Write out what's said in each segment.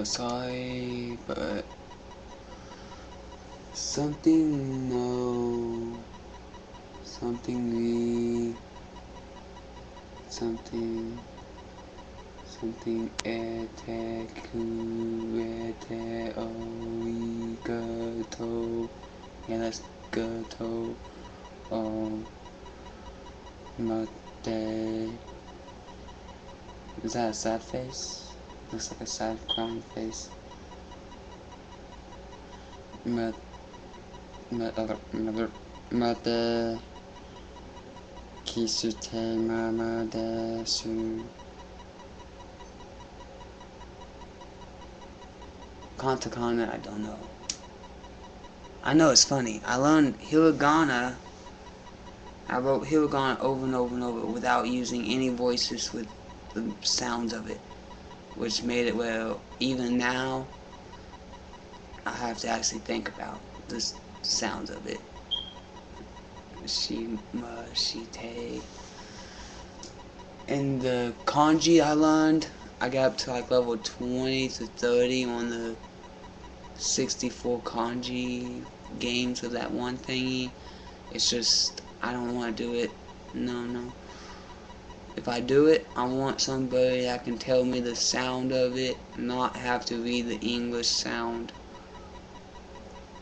Sorry, but something no, something we, something ete oigato. Yeah, let's go to mate. Is that a sad face? Looks like a sad crying face. Mate kisute mama desu. Katakana, I don't know. I know it's funny. I learned hiragana. I wrote hiragana over and over and over without using any voices with the sounds of it, which made it where even now I have to actually think about the sounds of it. Shima, shite. And the kanji I learned, I got up to like level 20 to 30 on the 64 kanji games of that one thingy. It's just, I don't want to do it. No. If I do it, I want somebody that can tell me the sound of it, not have to read the English sound.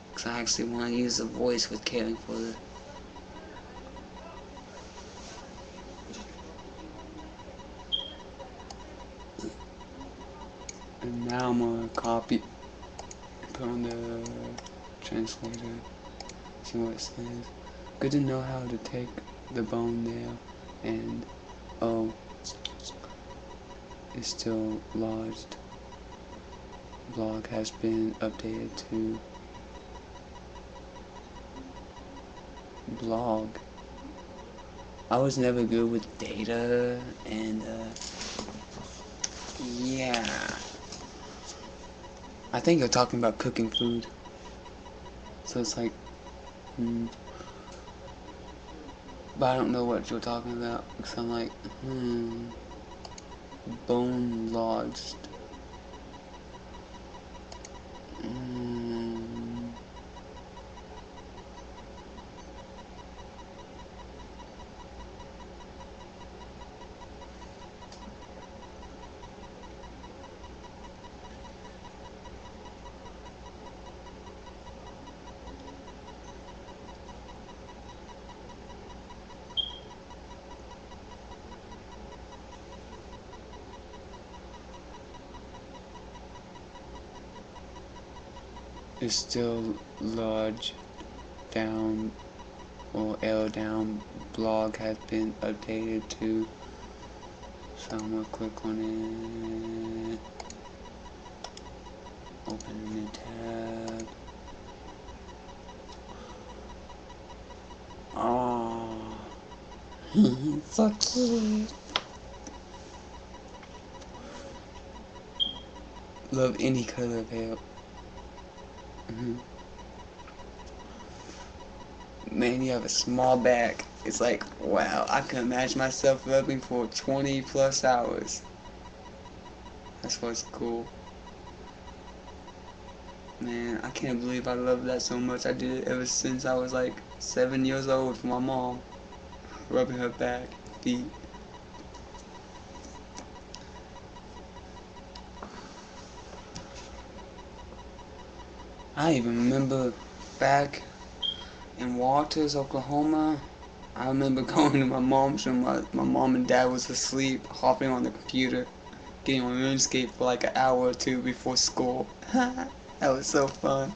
Because I actually want to use the voice with caring for the... And now I'm gonna copy, put on the translator, see what it says. Good to know how to take the bone there, and oh, it's still lodged. Blog has been updated to blog. I was never good with data, and yeah. I think you're talking about cooking food. So it's like, but I don't know what you're talking about, because I'm like, bone lodged. Is still lodged down, or L down. Blog has been updated to, so I'm gonna click on it, open a new tab. Oh, so cute. Love any color of hair. Man, you have a small back. It's like, wow, I can imagine myself rubbing for 20 plus hours. That's what's cool. Man, I can't believe I love that so much. I did it ever since I was like 7 years old for my mom. Rubbing her back, feet. I even remember back in Walters, Oklahoma, I remember going to my mom's room. My mom and dad was asleep, hopping on the computer, getting on RuneScape for like an hour or two before school. That was so fun.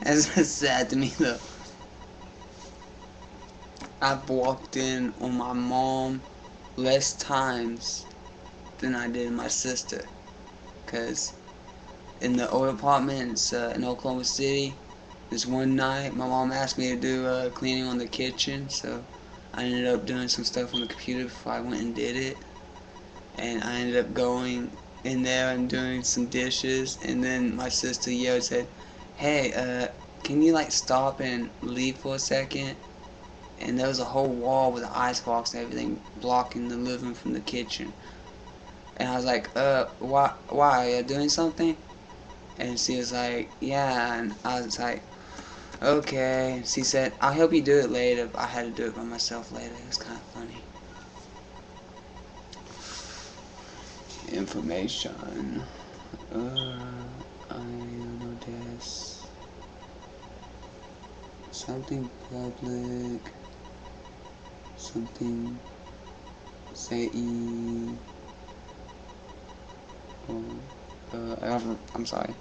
That's sad to me though. I've walked in on my mom less times than I did my sister, cause in the old apartments in Oklahoma City, this one night my mom asked me to do cleaning on the kitchen, so I ended up doing some stuff on the computer before I went and did it, and I ended up going in there and doing some dishes, and then my sister yelled and said, hey, can you like stop and leave for a second? And there was a whole wall with an icebox and everything blocking the living room from the kitchen. And I was like, why, are you doing something? And she was like, yeah, and I was like, okay. She said, I'll help you do it later, but I had to do it by myself later. It was kind of funny. Information. I don't know this. Something public. Something. Say. I'm sorry.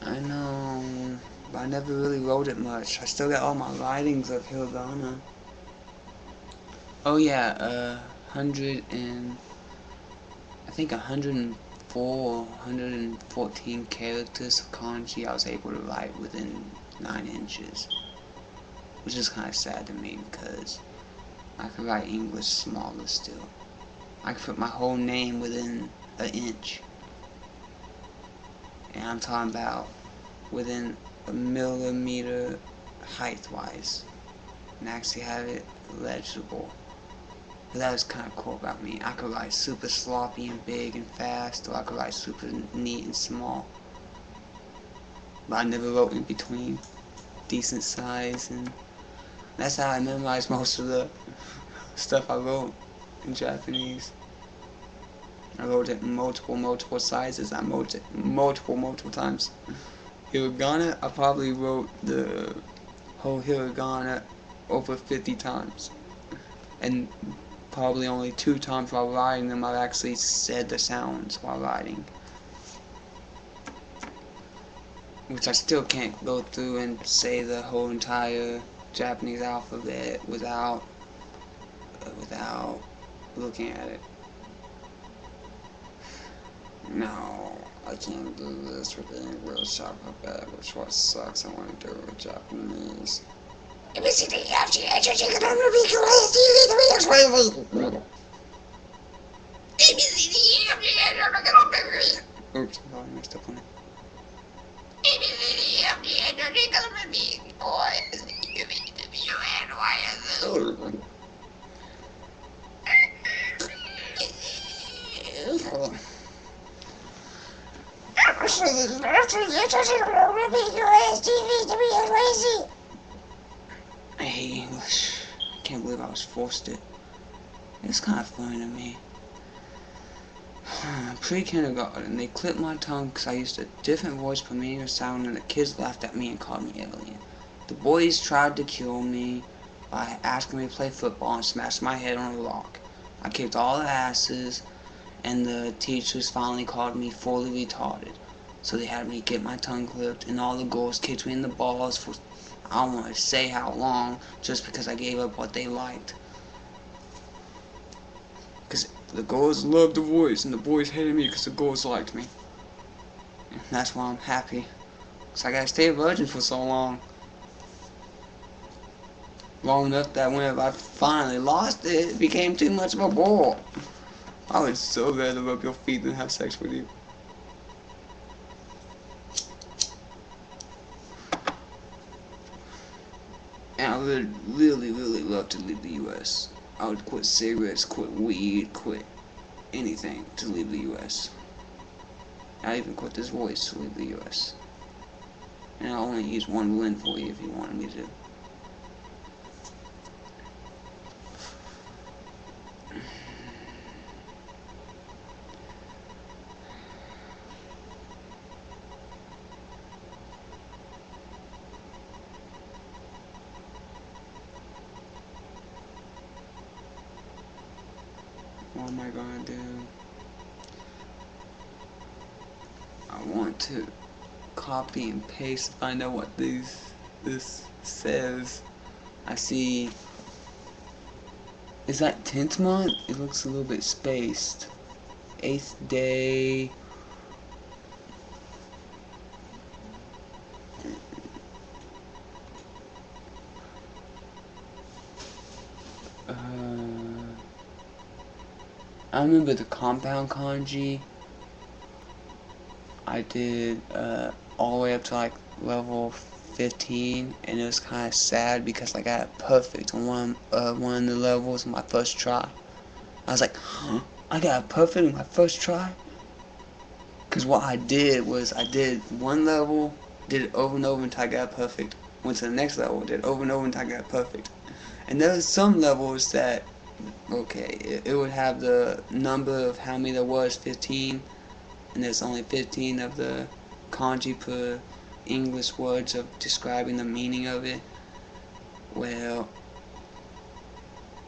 I know, but I never really wrote it much. I still got all my writings of hiragana. Oh yeah, 100 and I think 104, 114 characters of kanji I was able to write within 9 inches, which is kind of sad to me because I could write English smaller still. I could put my whole name within an inch, and I'm talking about within a millimeter height-wise, and actually have it legible. But that was kind of cool about me. I could write super sloppy and big and fast, or I could write super neat and small. But I never wrote in between, decent size, and that's how I memorized most of the stuff I wrote in Japanese. I wrote it in multiple sizes. I wrote it multiple times. Hiragana, I probably wrote the whole hiragana over 50 times. And probably only 2 times while writing them I've actually said the sounds while writing. Which I still can't go through and say the whole entire Japanese alphabet without looking at it. No, I can't do this with the English alphabet, which what sucks. I want to do it with Japanese. Oops, I messed up on it. I hate English. I can't believe I was forced it. It's kind of funny to me. Pre-kindergarten, they clipped my tongue because I used a different voice per meaning of sound, and the kids laughed at me and called me alien. The boys tried to kill me by asking me to play football and smashed my head on a rock. I kicked all the asses, and the teachers finally called me fully retarded. So they had me get my tongue clipped, and all the girls kicked me in the balls for I don't want to say how long, just because I gave up what they liked. Because the girls loved the voice, and the boys hated me because the girls liked me. And that's why I'm happy. Because I gotta stay a virgin for so long. Long enough that whenever I finally lost it, it became too much of a bore. I would so rather rub your feet than have sex with you. And I would really love to leave the U.S. I would quit cigarettes, quit weed, quit anything to leave the U.S. I'd even quit this voice to leave the U.S. And I'll only use one win for you if you wanted me to. What am I gonna do? I want to copy and paste if I know what this says. I see. Is that 10th month? It looks a little bit spaced. 8th day. I remember the compound kanji. I did all the way up to like level 15, and it was kind of sad because I got it perfect on one of the levels on my first try. I was like, huh? I got it perfect in my first try. Cause what I did was I did one level, did it over and over until I got it perfect. Went to the next level, did it over and over until I got it perfect. And there was some levels that, okay, it would have the number of how many there was, 15, and there's only 15 of the kanji per English words of describing the meaning of it. Well,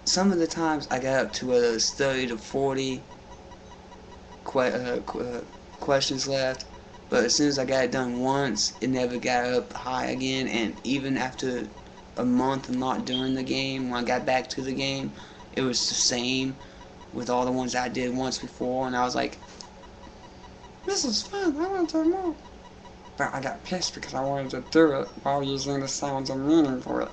some of the times I got up to whether it was 30 to 40 questions left, but as soon as I got it done once, it never got up high again, and even after a month of not doing the game, when I got back to the game, it was the same with all the ones I did once before, and I was like, this is fun, I want to do more. But I got pissed because I wanted to do it while using the sounds and meaning for it.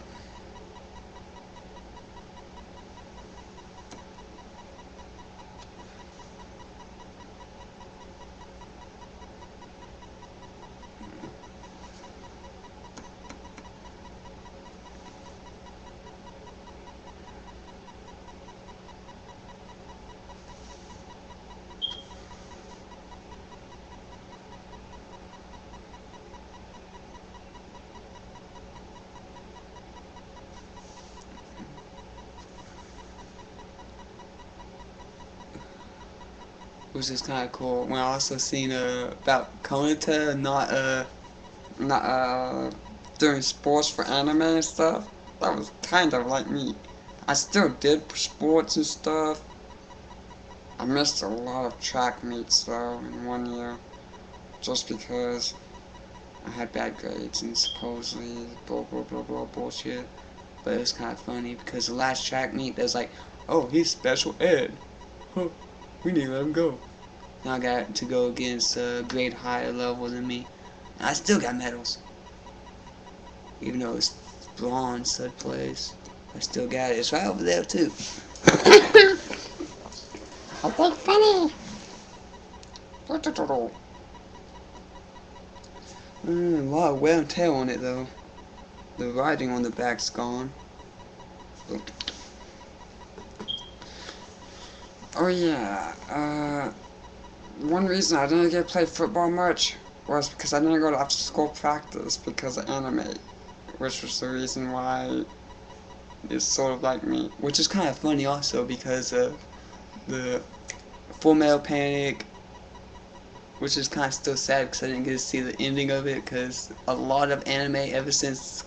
Which is kind of cool. When I also seen about Konata not doing sports for anime and stuff. That was kind of like me. I still did sports and stuff. I missed a lot of track meets though in 1 year, just because I had bad grades and supposedly blah blah blah blah bullshit. But it was kind of funny because the last track meet, there's like, oh, he's special ed. Huh, we need to let him go. And I got to go against a grade higher level than me. And I still got medals. Even though it's bronze third place. I still got it. It's right over there too. I think funny. A lot of wear and tear on it though. The writing on the back's gone. Oh yeah, one reason I didn't get to play football much was because I didn't go to after school practice because of anime, which was the reason why it's sort of like me. Which is kind of funny also because of the Full Metal Panic, which is kind of still sad because I didn't get to see the ending of it because a lot of anime ever since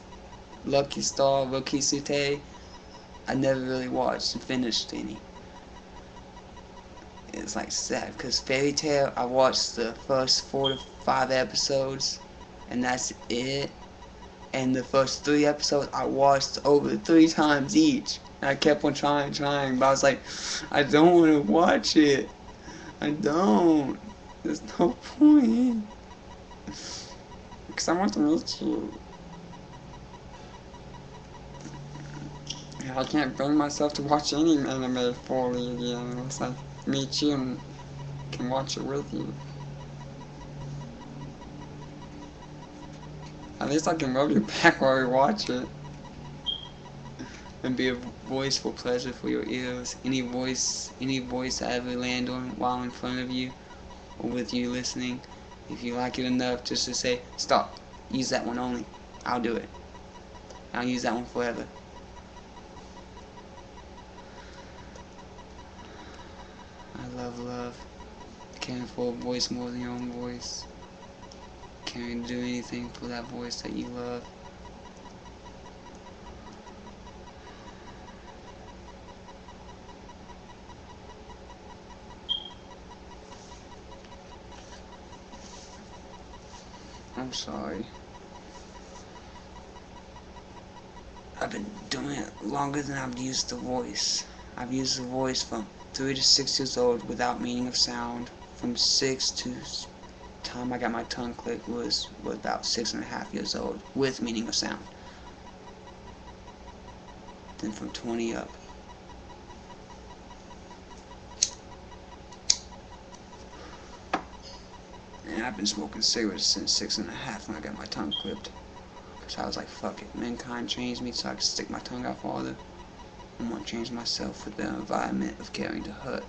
Lucky Star, Rokisute, I never really watched and finished any. It's like sad because Fairy Tail, I watched the first 4 to 5 episodes and that's it. And the first 3 episodes I watched over 3 times each. And I kept on trying, but I was like, I don't want to watch it. I don't. There's no point. Because I want to meet you. I can't bring myself to watch any anime fully again unless I meet you and can watch it with you. At least I can rub your back while we watch it. And be a voiceful pleasure for your ears. Any voice I ever land on while I'm in front of you or with you listening, if you like it enough just to say, stop, use that one only. I'll do it. I'll use that one forever. I love love. Can't afford a voice more than your own voice. Can't do anything for that voice that you love. I'm sorry. I've been doing it longer than I've used the voice. I've used the voice from 3 to 6 years old without meaning of sound. From 6 to time I got my tongue clipped was about 6.5 years old with meaning of sound. Then from 20 up. And I've been smoking cigarettes since 6.5 when I got my tongue clipped. Because I was like, fuck it, mankind changed me so I could stick my tongue out farther. I'm gonna change myself for the environment of caring to hurt.